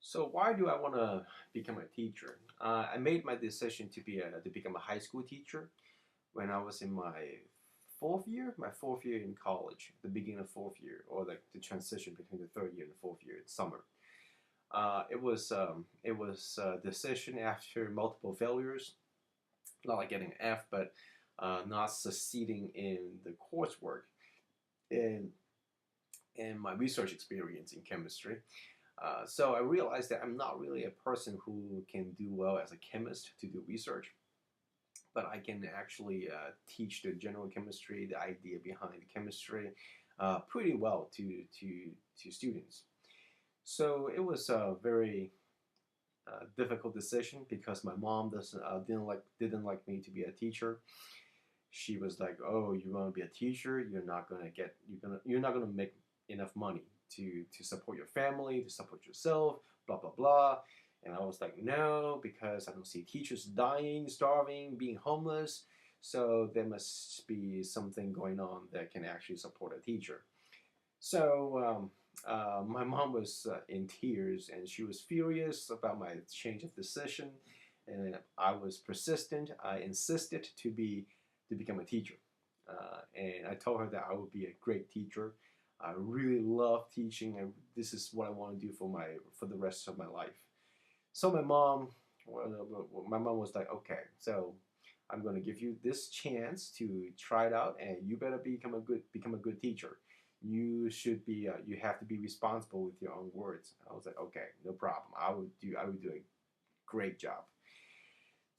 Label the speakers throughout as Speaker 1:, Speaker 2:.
Speaker 1: So why do I want to become a teacher? I made my decision to become a high school teacher when I was in my fourth year in college, the beginning of fourth year, or like the transition between the third year and the fourth year, it's summer. It was a decision after multiple failures, not like getting an F, but not succeeding in the coursework and my research experience in chemistry. So I realized that I'm not really a person who can do well as a chemist to do research, but I can actually teach the general chemistry, the idea behind the chemistry, pretty well to students. So it was a very difficult decision because my mom doesn't didn't like me to be a teacher. She was like, "Oh, you want to be a teacher? You're not gonna make enough money to support your family, to support yourself, blah blah blah." And I was like, "No, because I don't see teachers dying, starving, being homeless. So there must be something going on that can actually support a teacher." So my mom was in tears and she was furious about my change of decision. And I was persistent. I insisted to become a teacher, and I told her that I would be a great teacher. I really love teaching, and this is what I want to do for the rest of my life. So my mom was like, okay, so I'm going to give you this chance to try it out, and you better become a good teacher. You have to be responsible with your own words. I was like, okay, no problem. I would do a great job.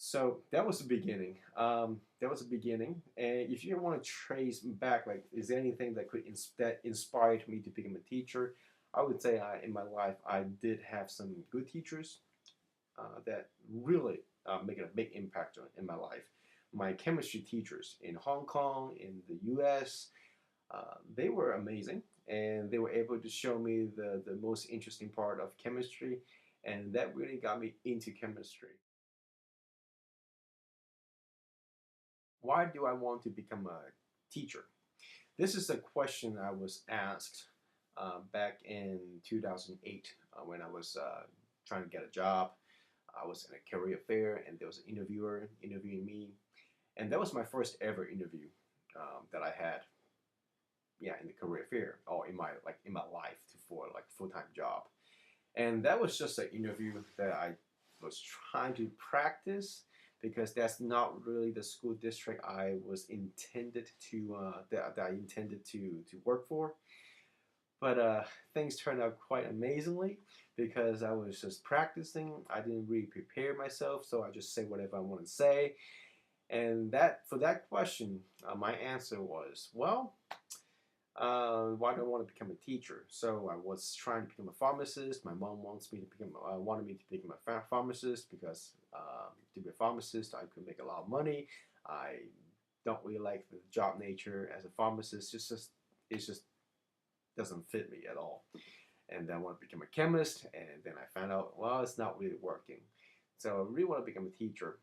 Speaker 1: So that was the beginning. That was the beginning. And if you want to trace back, like, is there anything that inspired me to become a teacher? I would say in my life I did have some good teachers that really make a big impact in my life. My chemistry teachers in Hong Kong, in the U.S., they were amazing, and they were able to show me the most interesting part of chemistry, and that really got me into chemistry. Why do I want to become a teacher? This is a question I was asked back in 2008 when I was trying to get a job. I was in a career fair, and there was an interviewer interviewing me, and that was my first ever interview that I had, yeah, in the career fair or in my life for like full time job. And that was just an interview that I was trying to practice because that's not really the school district I was intended to that I intended to work for. But things turned out quite amazingly because I was just practicing. I didn't really prepare myself, so I just say whatever I want to say. And that for that question, my answer was, well, why do I want to become a teacher? So I was trying to become a pharmacist. My mom wanted me to become a pharmacist because to be a pharmacist, I could make a lot of money. I don't really like the job nature as a pharmacist. It just doesn't fit me at all. And then I want to become a chemist, and then I found out, well, it's not really working. So I really want to become a teacher.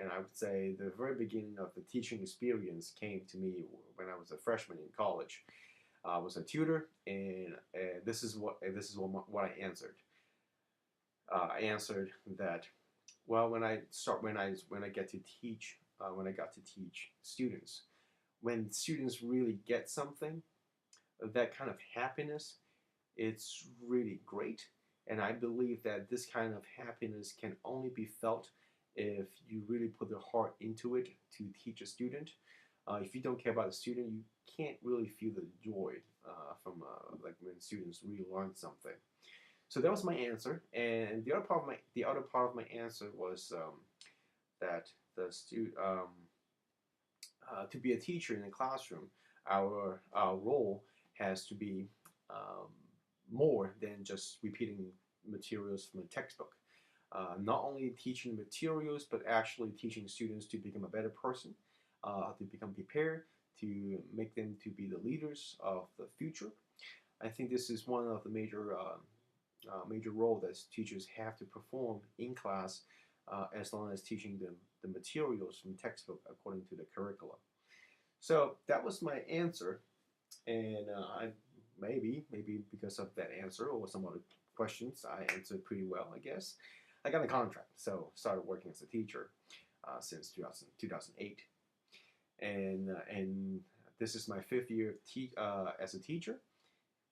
Speaker 1: And I would say the very beginning of the teaching experience came to me when I was a freshman in college. I was a tutor, and what I answered. I answered that, well, when I get to teach when I got to teach students, when students really get something, that kind of happiness, it's really great. And I believe that this kind of happiness can only be felt if you really put the heart into it to teach a student. If you don't care about the student, you can't really feel the joy from like when students really learn something. So that was my answer, and the other part of my answer was that to be a teacher in a classroom, our role has to be um, more than just repeating materials from a textbook. Not only teaching materials, but actually teaching students to become a better person, to become prepared, to make them to be the leaders of the future. I think this is one of the major role that teachers have to perform in class, as long as teaching them the materials from textbook according to the curricula. So that was my answer, and I maybe because of that answer or some other questions I answered pretty well, I guess. I got a contract, so started working as a teacher since 2008. And this is my 5th year as a teacher,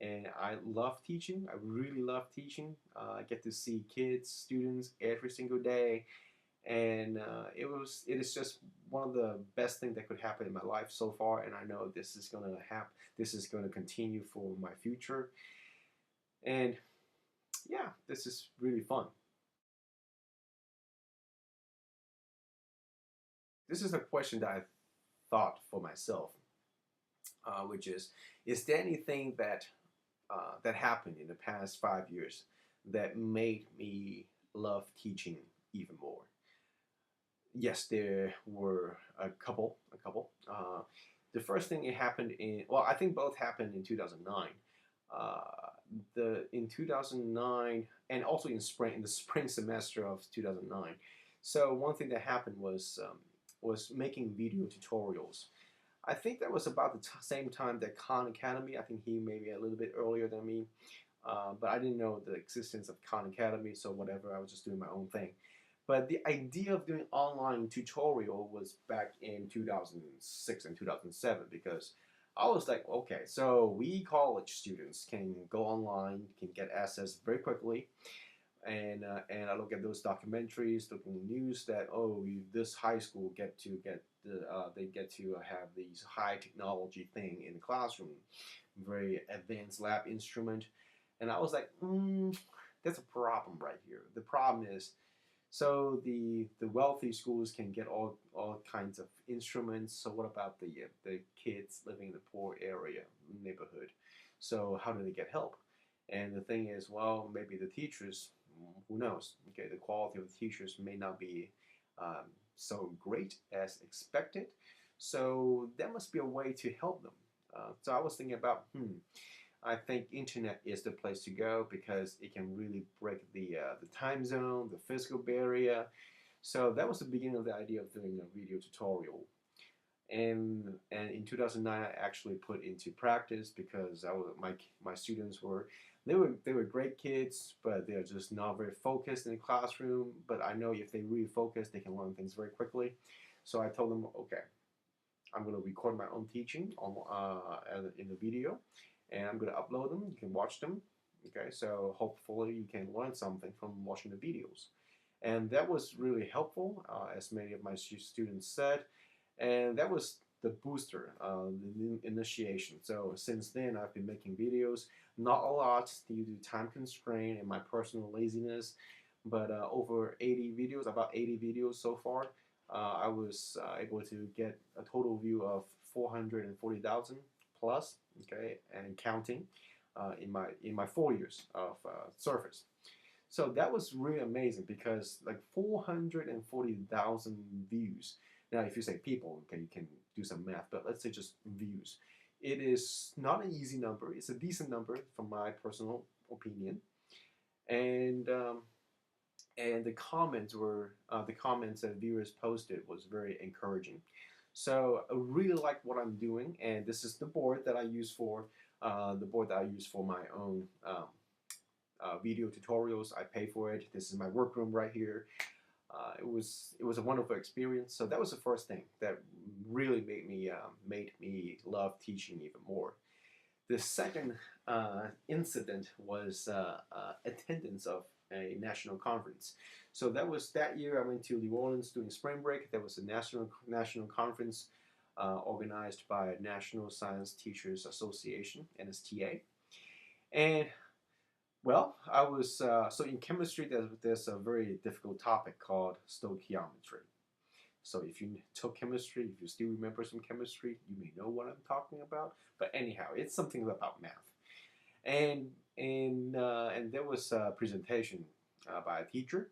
Speaker 1: and I love teaching. I really love teaching. I get to see kids, students every single day, and it is just one of the best things that could happen in my life so far. And I know this is gonna happen. This is gonna continue for my future, and yeah, this is really fun. This is a question that I thought for myself, which is there anything that happened in the past 5 years that made me love teaching even more? Yes, there were a couple. The first thing it happened in, well, I think both happened in 2009. Uh, the in 2009 and also in the spring semester of 2009. So one thing that happened was making video tutorials. I think that was about the same time that Khan Academy. I think he maybe a little bit earlier than me, but I didn't know the existence of Khan Academy. So whatever, I was just doing my own thing. But the idea of doing online tutorial was back in 2006 and 2007 because I was like, okay, so we college students can go online, can get access very quickly, and I look at those documentaries, looking at news that this high school they get to have these high technology thing in the classroom, very advanced lab instrument, and I was like, that's a problem right here. The problem is, so the wealthy schools can get all kinds of instruments. So what about the kids living in the poor area neighborhood? So how do they get help? And the thing is, well, maybe the teachers, who knows? Okay, the quality of the teachers may not be so great as expected. So there must be a way to help them. So I was thinking about, I think internet is the place to go because it can really break the time zone, the physical barrier. So that was the beginning of the idea of doing a video tutorial. And in 2009, I actually put into practice because my students were great kids, but they're just not very focused in the classroom. But I know if they really focus, they can learn things very quickly. So I told them, okay, I'm going to record my own teaching in the video, and I'm going to upload them. You can watch them. Okay, so hopefully you can learn something from watching the videos. And that was really helpful, as many of my students said. And that was the booster, the initiation. So since then, I've been making videos, not a lot due to time constraint and my personal laziness, but over 80 videos, about 80 videos so far. I was able to get a total view of 440,000 plus, okay, and counting in my 4 years of service. So that was really amazing because like 440,000 views. Now, if you say people, okay, you can do some math, but let's say just views. It is not an easy number. It's a decent number from my personal opinion, and um, and the comments that viewers posted was very encouraging. So I really like what I'm doing, and this is the board that I use for my own video tutorials. I pay for it. This is my workroom right here. It was a wonderful experience. So that was the first thing that really made me love teaching even more. The second incident was attendance of a national conference. So that was that year. I went to New Orleans during spring break. There was a national conference organized by National Science Teachers Association (NSTA), and well, I was so in chemistry. There's a very difficult topic called stoichiometry. So if you took chemistry, if you still remember some chemistry, you may know what I'm talking about. But anyhow, it's something about math. And there was a presentation by a teacher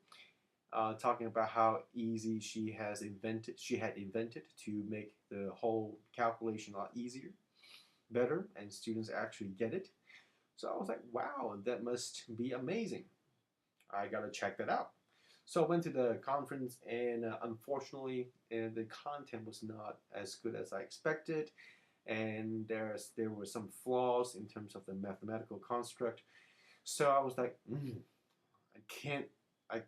Speaker 1: talking about how easy she had invented to make the whole calculation a lot easier, better, and students actually get it. So I was like, wow, that must be amazing. I gotta check that out. So I went to the conference, and unfortunately, the content was not as good as I expected, and there were some flaws in terms of the mathematical construct. So I was like, I can't, I,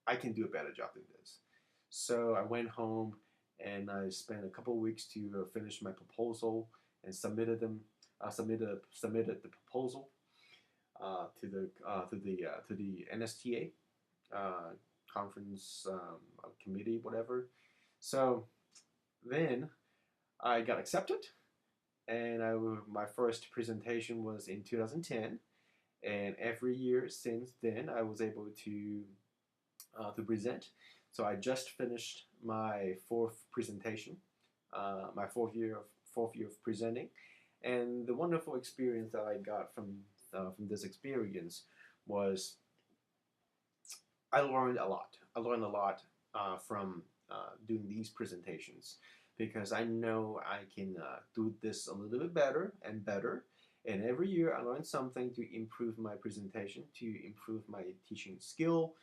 Speaker 1: I can do a better job than this. So I went home and I spent a couple of weeks to finish my proposal and submitted them. Submitted the proposal to the NSTA uh, conference committee, whatever. So then I got accepted, and my first presentation was in 2010. And every year since then, I was able to present. So I just finished my fourth presentation, my fourth year of presenting, and the wonderful experience that I got from this experience was I learned a lot. I learned a lot from doing these presentations because I know I can do this a little bit better and better. And every year I learn something to improve my presentation, to improve my teaching skill,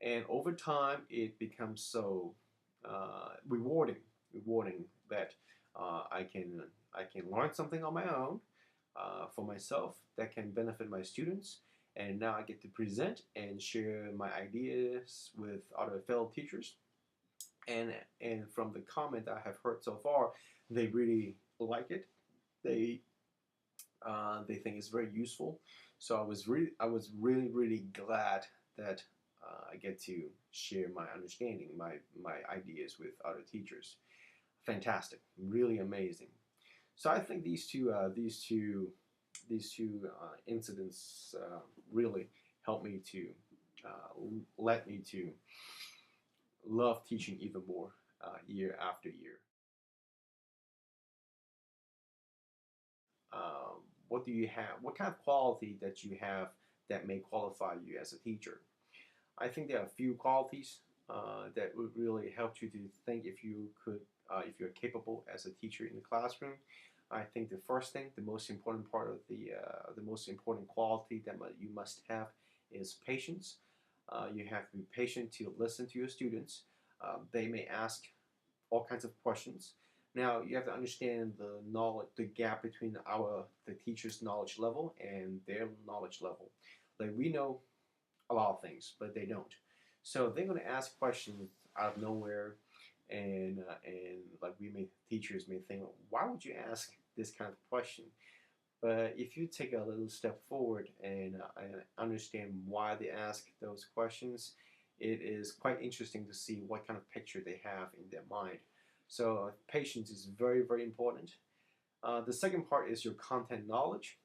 Speaker 1: and over time it becomes so rewarding that I can learn something on my own for myself that can benefit my students, and now I get to present and share my ideas with other fellow teachers, and from the comment I have heard so far, they really like it. They think it's very useful. So I was really glad that I get to share my understanding, my ideas with other teachers. Fantastic, really amazing. So I think these two incidents really helped me to let me to love teaching even more year after year. What do you have? What kind of quality that you have that may qualify you as a teacher? I think there are a few qualities that would really help you to think if you're capable as a teacher in the classroom. I think the first thing, the most important part of the most important quality that you must have is patience. You have to be patient to listen to your students. They may ask all kinds of questions. Now you have to understand the knowledge, the gap between the teacher's knowledge level and their knowledge level. Like we know a lot of things, but they don't. So they're going to ask questions out of nowhere, and like teachers may think, why would you ask this kind of question? But if you take a little step forward and understand why they ask those questions, it is quite interesting to see what kind of picture they have in their mind. So patience is very important. The second part is your content knowledge.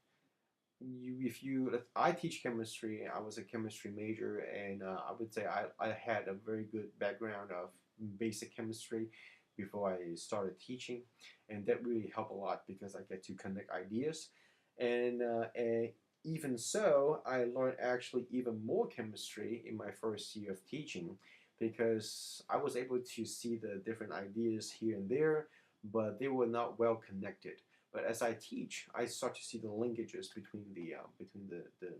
Speaker 1: I teach chemistry. I was a chemistry major, and I would say I had a very good background of basic chemistry before I started teaching, and that really helped a lot because I get to connect ideas, and even so, I learned actually even more chemistry in my first year of teaching because I was able to see the different ideas here and there, but they were not well connected. But as I teach, I start to see the linkages between the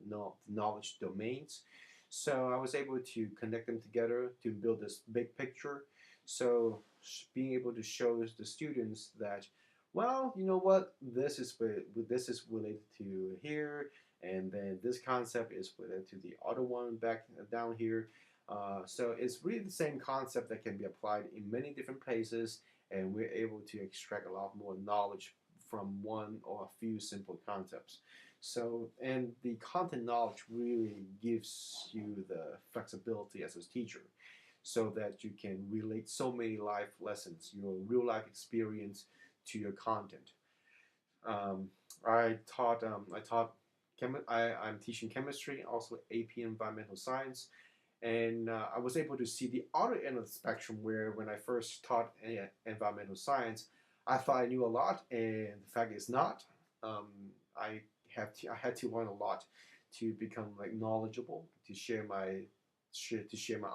Speaker 1: knowledge domains. So I was able to connect them together to build this big picture. So being able to show the students that, well, you know what, this is related to here, and then this concept is related to the other one back down here. So it's really the same concept that can be applied in many different places, and we're able to extract a lot more knowledge from one or a few simple concepts. So, and the content knowledge really gives you the flexibility as a teacher so that you can relate so many life lessons, your real life experience to your content. Um, I taught, I'm teaching chemistry, also AP Environmental Science, and I was able to see the other end of the spectrum where when I first taught environmental science, I thought I knew a lot, and the fact is not. Um, I had to learn a lot to become like knowledgeable, to share my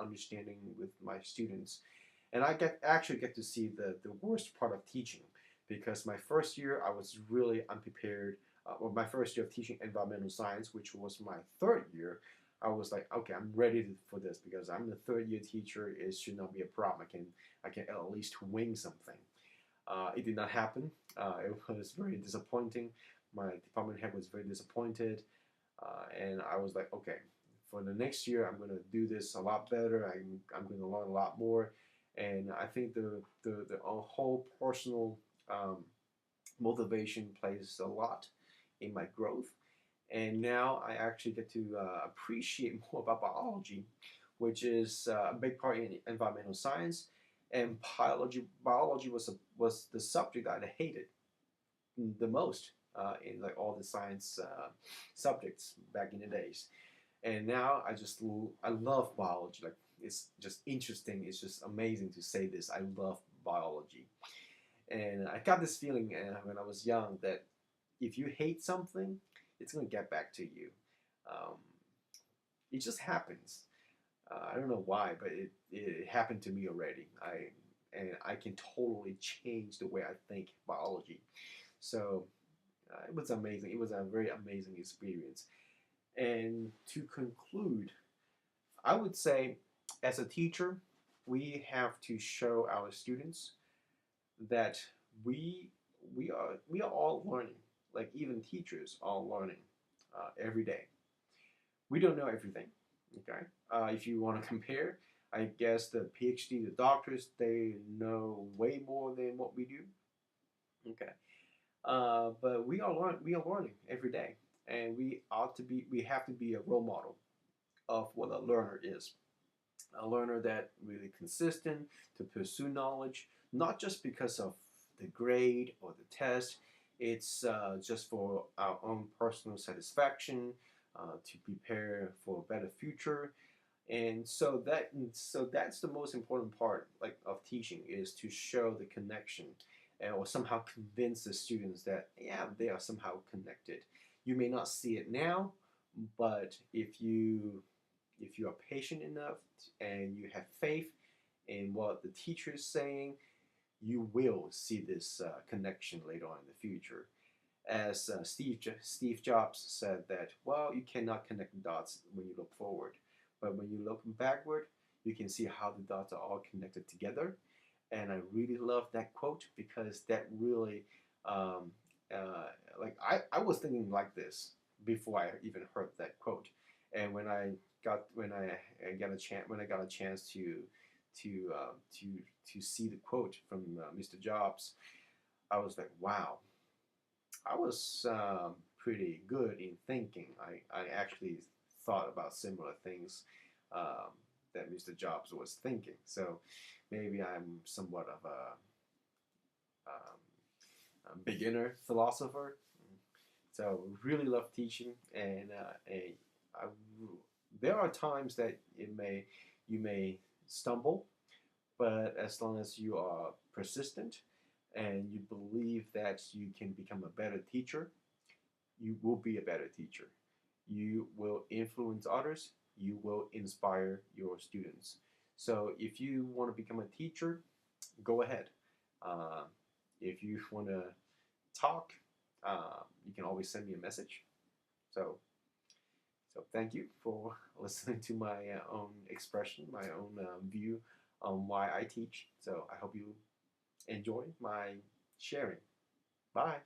Speaker 1: understanding with my students, and actually get to see the worst part of teaching because my first year I was really unprepared. My first year of teaching environmental science, which was my third year, I was like, okay, I'm ready for this because I'm the third year teacher. It should not be a problem. I can at least wing something. It did not happen. It was very disappointing. My department head was very disappointed. And I was like, okay, for the next year, I'm going to do this a lot better. I'm going to learn a lot more. And I think the whole personal um, motivation plays a lot in my growth. And now I actually get to appreciate more about biology, which is a big part in environmental science. And biology was the subject that I hated the most in like all the science subjects back in the days. And now I love biology. Like it's just interesting. It's just amazing to say this. I love biology, and I got this feeling when I was young that if you hate something, it's gonna get back to you. Um, it just happens. I don't know why, but it happened to me already. I can totally change the way I think biology. So it was amazing. It was a very amazing experience. And to conclude, I would say, as a teacher, we have to show our students that we we are all learning. Like even teachers are learning every day. We don't know everything. Okay, if you want to compare, I guess the PhD, the doctors, they know way more than what we do. Okay, but we are learning every day, and we have to be a role model of what a learner is. A learner that really consistent to pursue knowledge, not just because of the grade or the test. It's just for our own personal satisfaction, to prepare for a better future. And so that's the most important part like of teaching is to show the connection or somehow convince the students that yeah they are somehow connected. You may not see it now, but if you are patient enough and you have faith in what the teacher is saying, you will see this connection later on in the future. As Steve Jobs said that, well, you cannot connect the dots when you look forward, but when you look backward, you can see how the dots are all connected together. And I really love that quote because that really, um, like I was thinking like this before I even heard that quote, and when I got a chance to to see the quote from Mr. Jobs, I was like, wow, I was pretty good in thinking. I actually thought about similar things um, that Mr. Jobs was thinking. So maybe I'm somewhat of a beginner philosopher. So really love teaching, and I, there are times that you may stumble, but as long as you are persistent and you believe that you can become a better teacher, you will be a better teacher. You will influence others. You will inspire your students. So if you want to become a teacher, go ahead. Uh, if you want to talk, you can always send me a message. So, so thank you for listening to my own expression, my own view on why I teach. So I hope you enjoy my sharing. Bye.